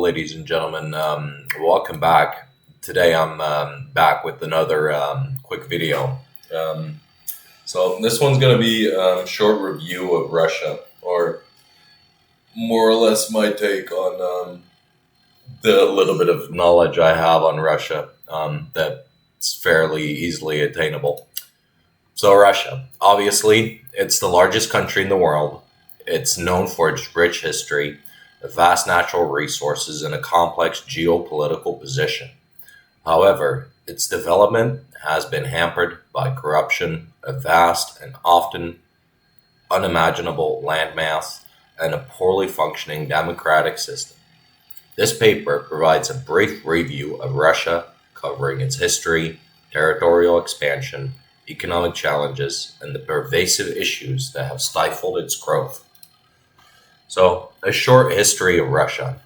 ladies and gentlemen. Welcome back. Today I'm back with another quick video. Um, so this one's going to be a short review of Russia, or more or less my take on the little bit of knowledge I have on Russia that's fairly easily attainable. So Russia, obviously, it's the largest country in the world. It's known for its rich history, vast natural resources, and a complex geopolitical position. However, its development has been hampered by corruption, a vast and often unimaginable landmass, and a poorly functioning democratic system. This paper provides a brief review of Russia, covering its history, territorial expansion, economic challenges, and the pervasive issues that have stifled its growth. So, a short history of Russia.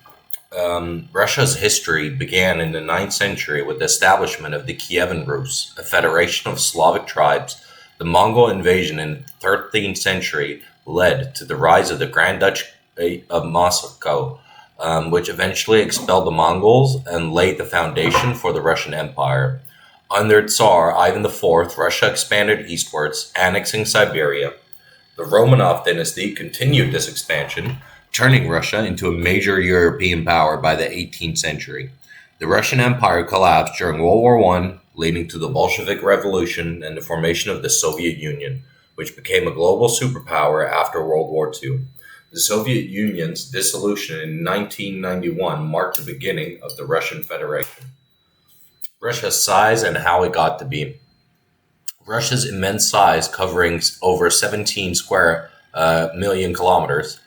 Russia's history began in the ninth century with the establishment of the Kievan Rus, a federation of Slavic tribes. The Mongol invasion in the 13th century led to the rise of the Grand Duchy of Moscow, which eventually expelled the Mongols and laid the foundation for the Russian Empire. Under Tsar Ivan IV, Russia expanded eastwards, annexing Siberia. The Romanov dynasty continued this expansion, turning Russia into a major European power by the 18th century. The Russian Empire collapsed during World War I, leading to the Bolshevik Revolution and the formation of the Soviet Union, which became a global superpower after World War II. The Soviet Union's dissolution in 1991 marked the beginning of the Russian Federation. Russia's size and how it got to be. Russia's immense size, covering over 17 square million kilometers,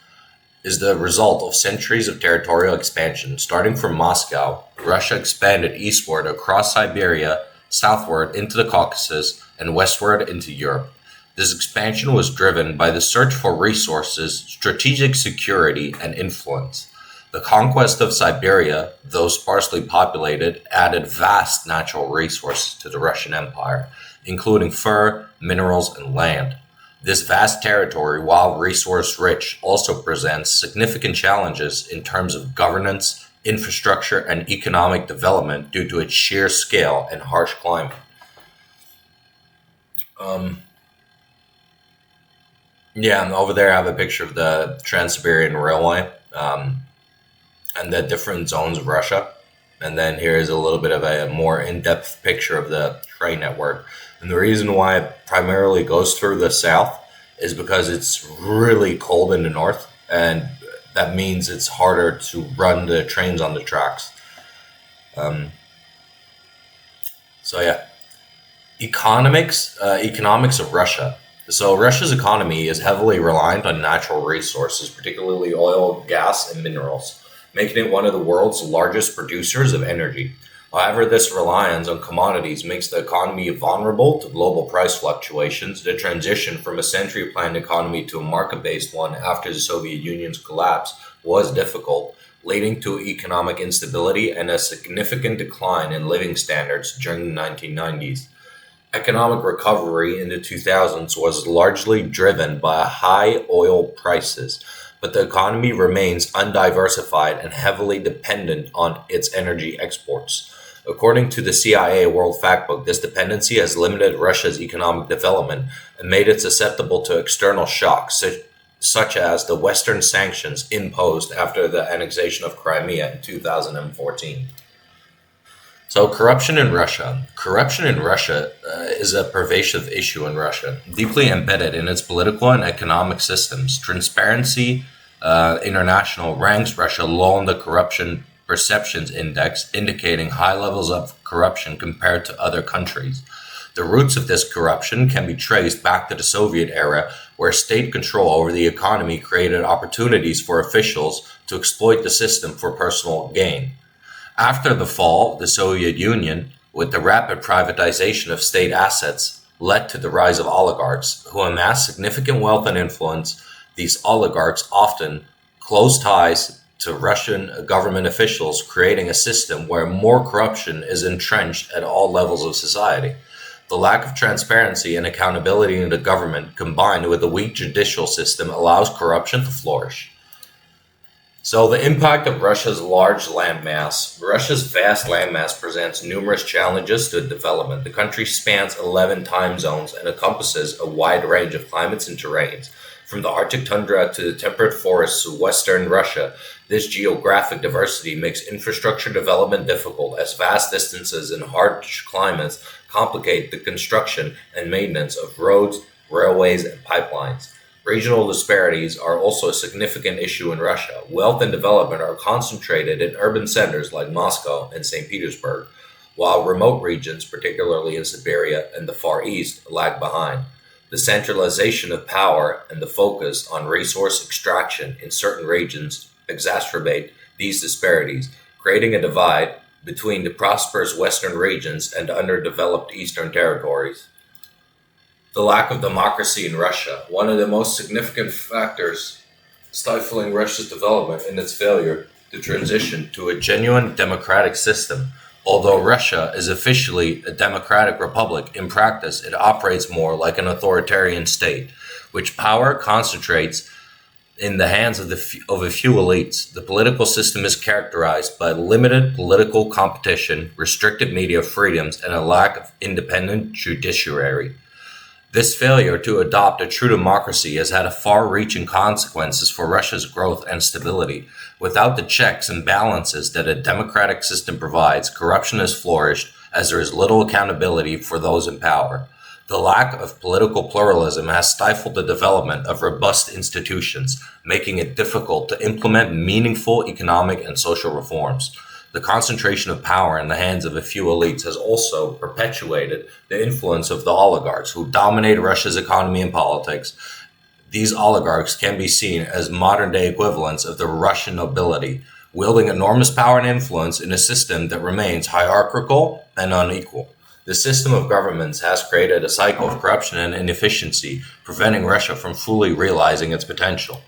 is the result of centuries of territorial expansion. Starting from Moscow, Russia expanded eastward across Siberia, southward into the Caucasus, and westward into Europe. This expansion was driven by the search for resources, strategic security, and influence. The conquest of Siberia, though sparsely populated, added vast natural resources to the Russian Empire, including fur, minerals, and land. This vast territory, while resource-rich, also presents significant challenges in terms of governance, infrastructure, and economic development due to its sheer scale and harsh climate. Um, yeah, and over there I have a picture of the Trans-Siberian Railway. And the different zones of Russia. And then here's a little bit of a more in-depth picture of the train network. And the reason why it primarily goes through the south is because it's really cold in the north, and that means it's harder to run the trains on the tracks. Um, so yeah, economics of Russia. So Russia's economy is heavily reliant on natural resources, particularly oil, gas, and minerals, making it one of the world's largest producers of energy. However, this reliance on commodities makes the economy vulnerable to global price fluctuations. The transition from a century planned economy to a market based one after the Soviet Union's collapse was difficult, leading to economic instability and a significant decline in living standards during the 1990s. Economic recovery in the 2000s was largely driven by high oil prices, but the economy remains undiversified and heavily dependent on its energy exports. According to the CIA World Factbook, this dependency has limited Russia's economic development and made it susceptible to external shocks, such as the Western sanctions imposed after the annexation of Crimea in 2014. So, corruption in Russia. Corruption in Russia is a pervasive issue in Russia, deeply embedded in its political and economic systems. Transparency International ranks Russia low on the Corruption Perceptions Index, indicating high levels of corruption compared to other countries. The roots of this corruption can be traced back to the Soviet era, where state control over the economy created opportunities for officials to exploit the system for personal gain. After the fall of the Soviet Union, with the rapid privatization of state assets, led to the rise of oligarchs who amassed significant wealth and influence. These oligarchs often close ties to Russian government officials, creating a system where more corruption is entrenched at all levels of society. The lack of transparency and accountability in the government, combined with a weak judicial system, allows corruption to flourish. So, the impact of Russia's large landmass. Russia's vast landmass presents numerous challenges to development. The country spans 11 time zones and encompasses a wide range of climates and terrains. From the Arctic tundra to the temperate forests of western Russia, this geographic diversity makes infrastructure development difficult, as vast distances and harsh climates complicate the construction and maintenance of roads, railways, and pipelines. Regional disparities are also a significant issue in Russia. Wealth and development are concentrated in urban centers like Moscow and St. Petersburg, while remote regions, particularly in Siberia and the Far East, lag behind. The centralization of power and the focus on resource extraction in certain regions exacerbate these disparities, creating a divide between the prosperous western regions and underdeveloped eastern territories. The lack of democracy in Russia, one of the most significant factors stifling Russia's development and its failure to transition to a genuine democratic system. Although Russia is officially a democratic republic, in practice it operates more like an authoritarian state, which power concentrates in the hands of a few elites. The political system is characterized by limited political competition, restricted media freedoms, and a lack of independent judiciary. This failure to adopt a true democracy has had far-reaching consequences for Russia's growth and stability. Without the checks and balances that a democratic system provides, corruption has flourished as there is little accountability for those in power. The lack of political pluralism has stifled the development of robust institutions, making it difficult to implement meaningful economic and social reforms. The concentration of power in the hands of a few elites has also perpetuated the influence of the oligarchs who dominate Russia's economy and politics. These oligarchs can be seen as modern day equivalents of the Russian nobility, wielding enormous power and influence in a system that remains hierarchical and unequal. The system of governments has created a cycle of corruption and inefficiency, preventing Russia from fully realizing its potential.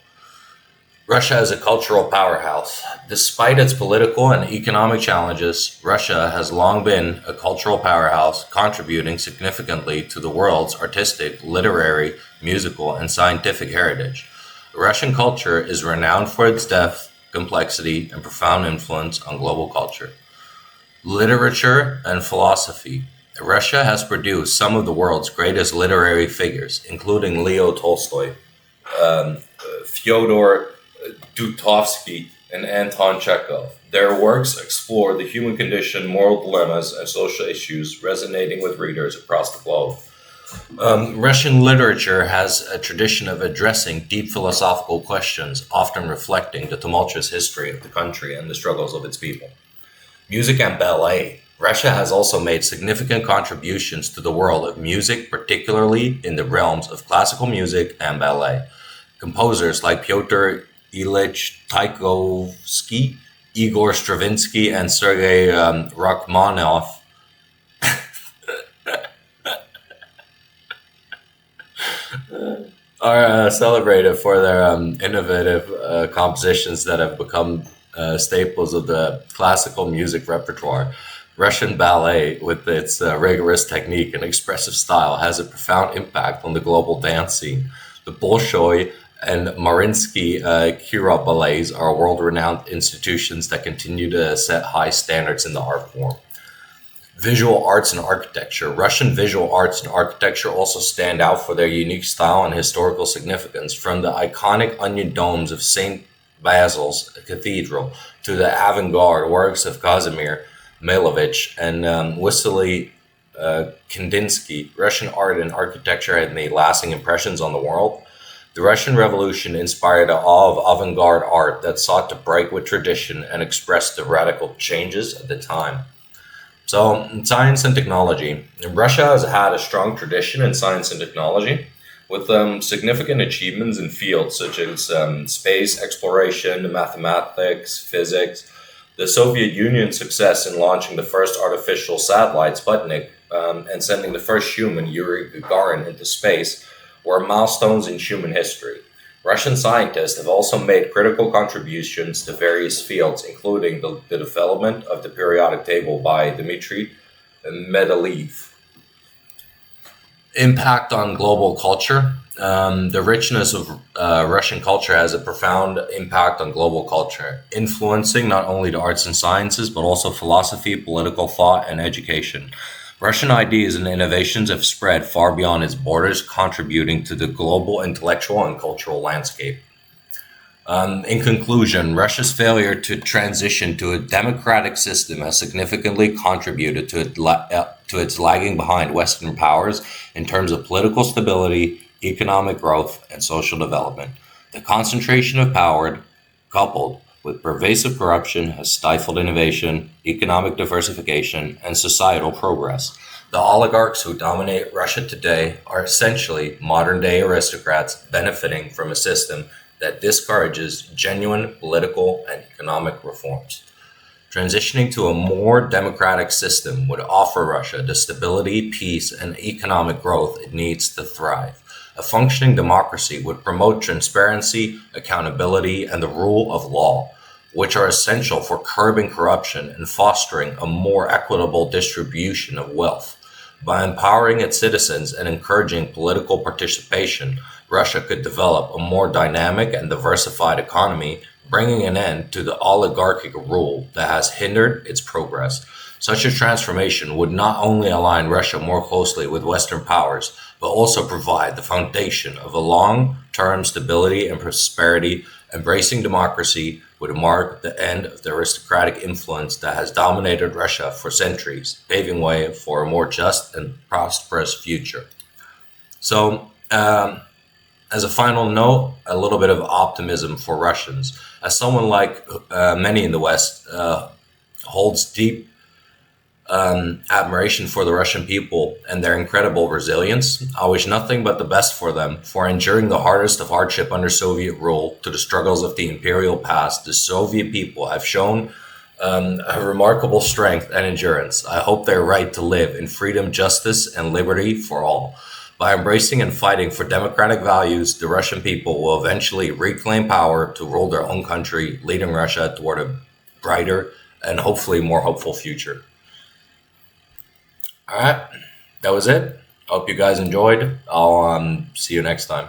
Russia is a cultural powerhouse. Despite its political and economic challenges, Russia has long been a cultural powerhouse, contributing significantly to the world's artistic, literary, musical, and scientific heritage. Russian culture is renowned for its depth, complexity, and profound influence on global culture. Literature and philosophy. Russia has produced some of the world's greatest literary figures, including Leo Tolstoy, Fyodor Dostoevsky, and Anton Chekhov. Their works explore the human condition, moral dilemmas, and social issues, resonating with readers across the globe. Russian literature has a tradition of addressing deep philosophical questions, often reflecting the tumultuous history of the country and the struggles of its people. Music and ballet. Russia has also made significant contributions to the world of music, particularly in the realms of classical music and ballet. Composers like Pyotr Ilyich Tchaikovsky, Igor Stravinsky, and Sergei Rachmaninoff are celebrated for their innovative compositions that have become staples of the classical music repertoire. Russian ballet, with its rigorous technique and expressive style, has a profound impact on the global dance scene. The Bolshoi and Mariinsky Kira ballets are world-renowned institutions that continue to set high standards in the art form. Visual arts and architecture. Russian visual arts and architecture also stand out for their unique style and historical significance, from the iconic onion domes of St. Basil's Cathedral to the avant-garde works of Kazimir Malevich and Wassily Kandinsky. Russian art and architecture have made lasting impressions on the world. The Russian Revolution inspired an awe of avant-garde art that sought to break with tradition and express the radical changes at the time. So, in science and technology. Russia has had a strong tradition in science and technology, with significant achievements in fields such as space exploration, mathematics, physics. The Soviet Union's success in launching the first artificial satellite, Sputnik, and sending the first human, Yuri Gagarin, into space were milestones in human history. Russian scientists have also made critical contributions to various fields, including the development of the periodic table by Dmitry Mendeleev. Impact on global culture. The richness of Russian culture has a profound impact on global culture, influencing not only the arts and sciences, but also philosophy, political thought, and education. Russian ideas and innovations have spread far beyond its borders, contributing to the global intellectual and cultural landscape. In conclusion, Russia's failure to transition to a democratic system has significantly contributed to its lagging behind Western powers in terms of political stability, economic growth, and social development. The concentration of power, coupled with pervasive corruption, has stifled innovation, economic diversification, and societal progress. The oligarchs who dominate Russia today are essentially modern day aristocrats benefiting from a system that discourages genuine political and economic reforms. Transitioning to a more democratic system would offer Russia the stability, peace, and economic growth it needs to thrive. A functioning democracy would promote transparency, accountability, and the rule of law, which are essential for curbing corruption and fostering a more equitable distribution of wealth. By empowering its citizens and encouraging political participation, Russia could develop a more dynamic and diversified economy, bringing an end to the oligarchic rule that has hindered its progress. Such a transformation would not only align Russia more closely with Western powers, but also provide the foundation of a long term stability and prosperity. Embracing democracy would mark the end of the aristocratic influence that has dominated Russia for centuries, paving way for a more just and prosperous future. So, as a final note, a little bit of optimism for Russians. As someone like many in the West holds deep admiration for the Russian people and their incredible resilience, I wish nothing but the best for them. For enduring the hardest of hardship under Soviet rule to the struggles of the imperial past, the Soviet people have shown a remarkable strength and endurance. I hope their right to live in freedom, justice, and liberty for all. By embracing and fighting for democratic values, the Russian people will eventually reclaim power to rule their own country, leading Russia toward a brighter and hopefully more hopeful future. All right, that was it. I hope you guys enjoyed. I'll see you next time.